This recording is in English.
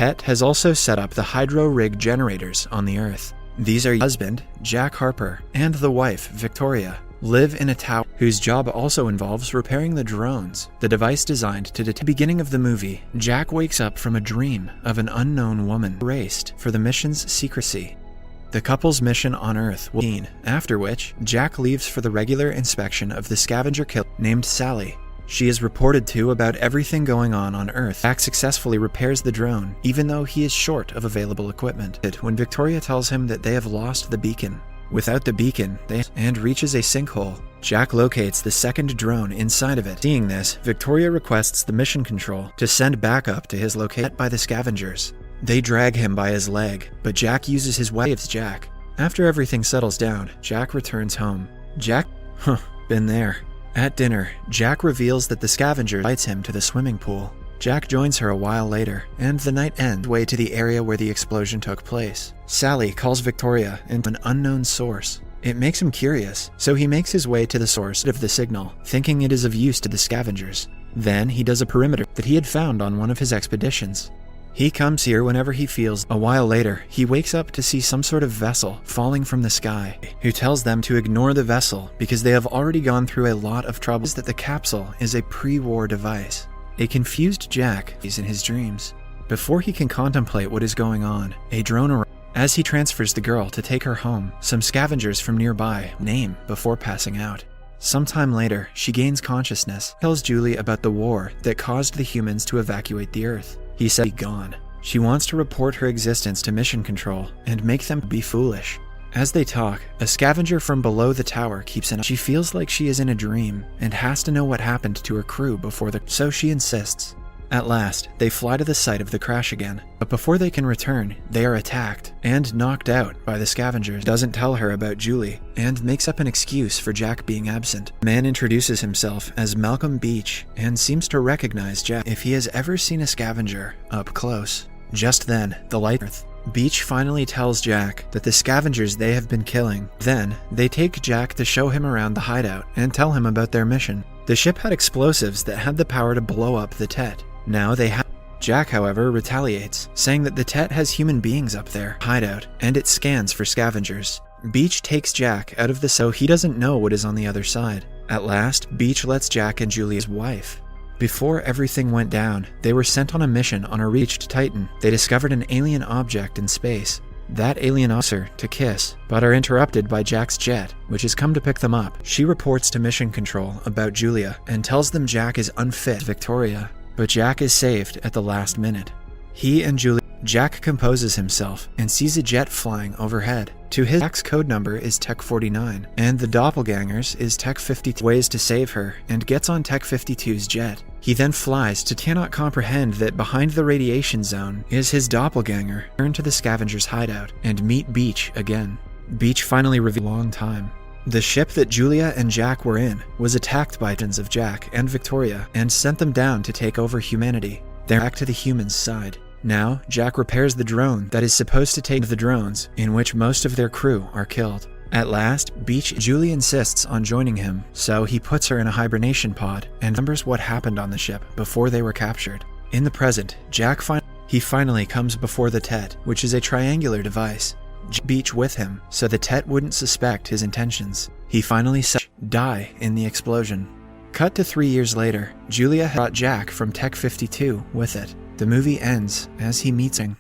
Tet has also set up the hydro rig generators on the Earth. These are husband, Jack Harper, and the wife, Victoria, live in a tower whose job also involves repairing the drones, the device designed to detect. At the beginning of the movie, Jack wakes up from a dream of an unknown woman erased for the mission's secrecy. The couple's mission on Earth will end, after which Jack leaves for the regular inspection of the scavenger killer named Sally. She is reported to about everything going on Earth. Jack successfully repairs the drone, even though he is short of available equipment. When Victoria tells him that they have lost the beacon. Without the beacon, and reaches a sinkhole. Jack locates the second drone inside of it. Seeing this, Victoria requests the mission control to send backup to his location by the scavengers. They drag him by his leg, but Jack uses his weapon to save Jack. After everything settles down, Jack returns home. Jack, been there. At dinner, Jack reveals that the scavenger invites him to the swimming pool. Jack joins her a while later, and the night ends way to the area where the explosion took place. Sally calls Victoria into an unknown source. It makes him curious, so he makes his way to the source of the signal, thinking it is of use to the scavengers. Then he does a perimeter that he had found on one of his expeditions. He comes here whenever he feels. A while later, he wakes up to see some sort of vessel falling from the sky, who tells them to ignore the vessel because they have already gone through a lot of trouble. That the capsule is a pre-war device. A confused Jack is in his dreams. Before he can contemplate what is going on, a drone arrives. As he transfers the girl to take her home, some scavengers from nearby name before passing out. Sometime later, she gains consciousness, tells Julie about the war that caused the humans to evacuate the Earth. He said be gone. She wants to report her existence to Mission Control and make them be foolish. As they talk, a scavenger from below the tower keeps an eye. She feels like she is in a dream and has to know what happened to her crew so she insists. At last, they fly to the site of the crash again, but before they can return, they are attacked and knocked out by the scavengers. Doesn't tell her about Julie and makes up an excuse for Jack being absent. The man introduces himself as Malcolm Beach and seems to recognize Jack if he has ever seen a scavenger up close. Just then, the light earth. Beach finally tells Jack that the scavengers they have been killing. Then, they take Jack to show him around the hideout and tell him about their mission. The ship had explosives that had the power to blow up the Tet. Now they have. Jack, however, retaliates, saying that the Tet has human beings up there, hideout, and it scans for scavengers. Beach takes Jack out of the so he doesn't know what is on the other side. At last, Beach lets Jack and Julia's wife. Before everything went down, they were sent on a mission on a reached Titan. They discovered an alien object in space. That alien officer to kiss, but are interrupted by Jack's jet, which has come to pick them up. She reports to Mission Control about Julia and tells them Jack is unfit. Victoria. But Jack is saved at the last minute. He and Julia. Jack composes himself and sees a jet flying overhead. Jack's code number is Tech 49, and the doppelganger's is Tech 52. Ways to save her and gets on Tech 52's jet. He then flies to cannot comprehend that behind the radiation zone is his doppelganger. Turn to the scavenger's hideout and meet Beach again. Beach finally reveals a long time. The ship that Julia and Jack were in was attacked by tons of Jack and Victoria and sent them down to take over humanity. They're back to the humans' side. Now, Jack repairs the drone that is supposed to take the drones, in which most of their crew are killed. At last, Julie insists on joining him, so he puts her in a hibernation pod and remembers what happened on the ship before they were captured. In the present, Jack finally comes before the Tet, which is a triangular device. Beach with him, so the Tet wouldn't suspect his intentions. He finally die in the explosion. Cut to 3 years later, Julia brought Jack from Tech 52 with it. The movie ends as he meets him.